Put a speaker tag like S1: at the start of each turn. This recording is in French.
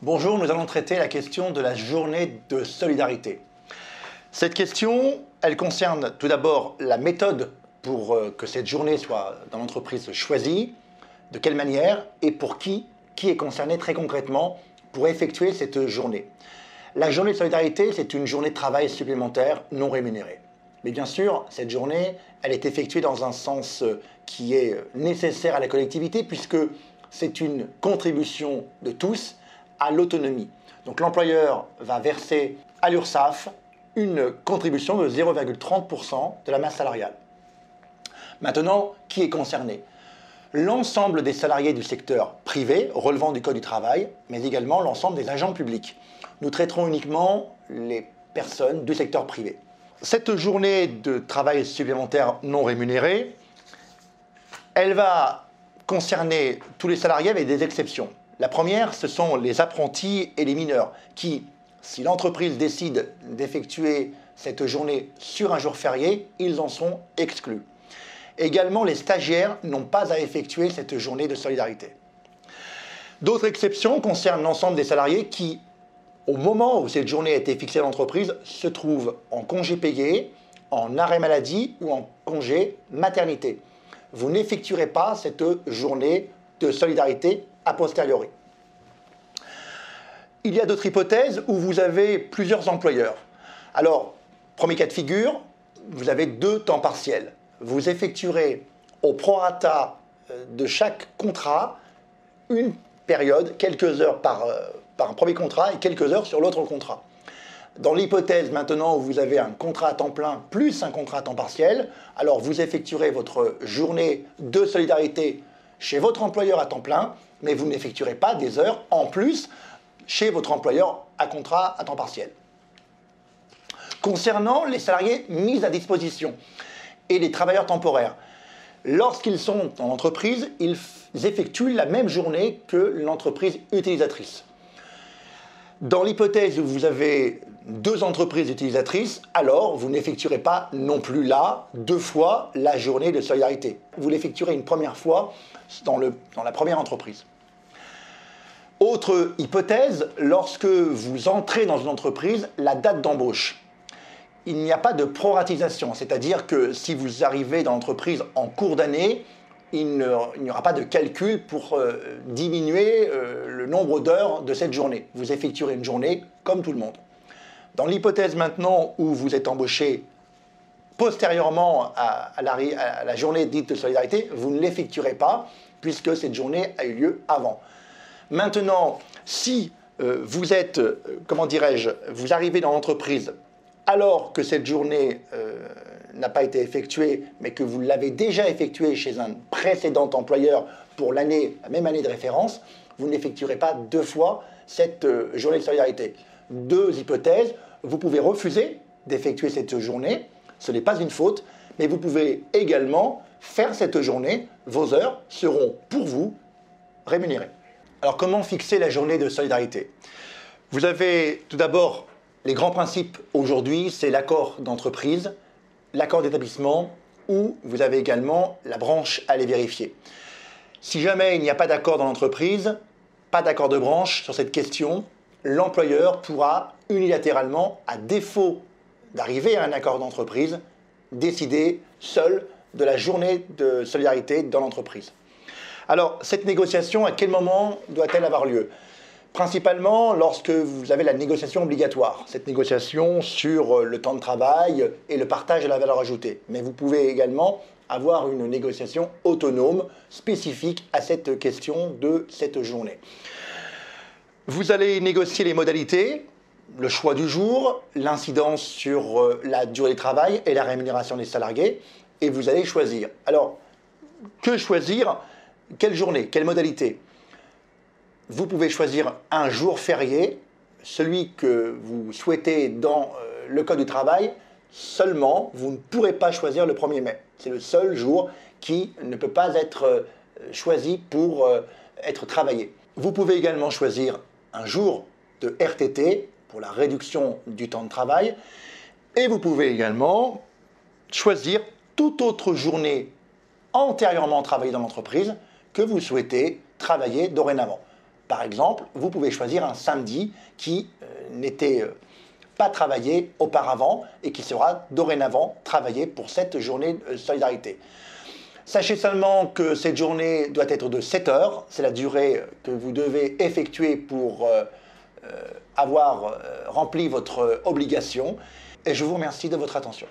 S1: Bonjour, nous allons traiter la question de la journée de solidarité. Cette question, elle concerne tout d'abord la méthode pour que cette journée soit dans l'entreprise choisie, de quelle manière et pour qui est concerné très concrètement pour effectuer cette journée. La journée de solidarité, c'est une journée de travail supplémentaire non rémunérée. Mais bien sûr, cette journée, elle est effectuée dans un sens qui est nécessaire à la collectivité puisque c'est une contribution de tous à l'autonomie. Donc l'employeur va verser à l'URSSAF une contribution de 0,30% de la masse salariale. Maintenant, qui est concerné? L'ensemble des salariés du secteur privé relevant du Code du travail, mais également l'ensemble des agents publics. Nous traiterons uniquement les personnes du secteur privé. Cette journée de travail supplémentaire non rémunérée, elle va concerner tous les salariés avec des exceptions. La première, ce sont les apprentis et les mineurs qui, si l'entreprise décide d'effectuer cette journée sur un jour férié, ils en sont exclus. Également, les stagiaires n'ont pas à effectuer cette journée de solidarité. D'autres exceptions concernent l'ensemble des salariés qui, au moment où cette journée a été fixée à l'entreprise, se trouvent en congé payé, en arrêt maladie ou en congé maternité. Vous n'effectuerez pas cette journée de solidarité a posteriori. Il y a d'autres hypothèses où vous avez plusieurs employeurs. Alors, premier cas de figure, vous avez 2 temps partiels. Vous effectuerez au prorata de chaque contrat une période, quelques heures par un premier contrat et quelques heures sur l'autre contrat. Dans l'hypothèse maintenant où vous avez un contrat à temps plein plus un contrat à temps partiel, alors vous effectuerez votre journée de solidarité chez votre employeur à temps plein, mais vous n'effectuerez pas des heures en plus chez votre employeur à contrat à temps partiel. Concernant les salariés mis à disposition et les travailleurs temporaires, lorsqu'ils sont en entreprise, ils effectuent la même journée que l'entreprise utilisatrice. Dans l'hypothèse où vous avez 2 entreprises utilisatrices, alors vous n'effectuerez pas non plus là 2 fois la journée de solidarité. Vous l'effectuerez une première fois dans la première entreprise. Autre hypothèse, lorsque vous entrez dans une entreprise, la date d'embauche. Il n'y a pas de proratisation, c'est-à-dire que si vous arrivez dans l'entreprise en cours d'année, il n'y aura pas de calcul pour diminuer le nombre d'heures de cette journée. Vous effectuerez une journée comme tout le monde. Dans l'hypothèse maintenant où vous êtes embauché postérieurement à la journée dite de solidarité, vous ne l'effectuerez pas puisque cette journée a eu lieu avant. Maintenant, si vous êtes, vous arrivez dans l'entreprise alors que cette journée n'a pas été effectuée, mais que vous l'avez déjà effectuée chez un précédent employeur pour la même année de référence, vous n'effectuerez pas 2 fois cette journée de solidarité. 2 hypothèses, vous pouvez refuser d'effectuer cette journée, ce n'est pas une faute, mais vous pouvez également faire cette journée, vos heures seront pour vous rémunérées. Alors comment fixer la journée de solidarité? Vous avez tout d'abord les grands principes aujourd'hui, c'est l'accord d'entreprise, l'accord d'établissement, ou vous avez également la branche à les vérifier. Si jamais il n'y a pas d'accord dans l'entreprise, pas d'accord de branche sur cette question, l'employeur pourra unilatéralement, à défaut d'arriver à un accord d'entreprise, décider seul de la journée de solidarité dans l'entreprise. Alors, cette négociation, à quel moment doit-elle avoir lieu? Principalement lorsque vous avez la négociation obligatoire, cette négociation sur le temps de travail et le partage de la valeur ajoutée. Mais vous pouvez également avoir une négociation autonome, spécifique à cette question de cette journée. Vous allez négocier les modalités, le choix du jour, l'incidence sur la durée du travail et la rémunération des salariés, et vous allez choisir. Alors, que choisir? Quelle journée? Quelle modalité? Vous pouvez choisir un jour férié, celui que vous souhaitez dans le Code du travail, seulement vous ne pourrez pas choisir le 1er mai. C'est le seul jour qui ne peut pas être choisi pour être travaillé. Vous pouvez également choisir un jour de RTT pour la réduction du temps de travail et vous pouvez également choisir toute autre journée antérieurement travaillée dans l'entreprise que vous souhaitez travailler dorénavant. Par exemple, vous pouvez choisir un samedi qui n'était pas travaillé auparavant et qui sera dorénavant travaillé pour cette journée de solidarité. Sachez seulement que cette journée doit être de 7 heures, c'est la durée que vous devez effectuer pour avoir rempli votre obligation. Et je vous remercie de votre attention.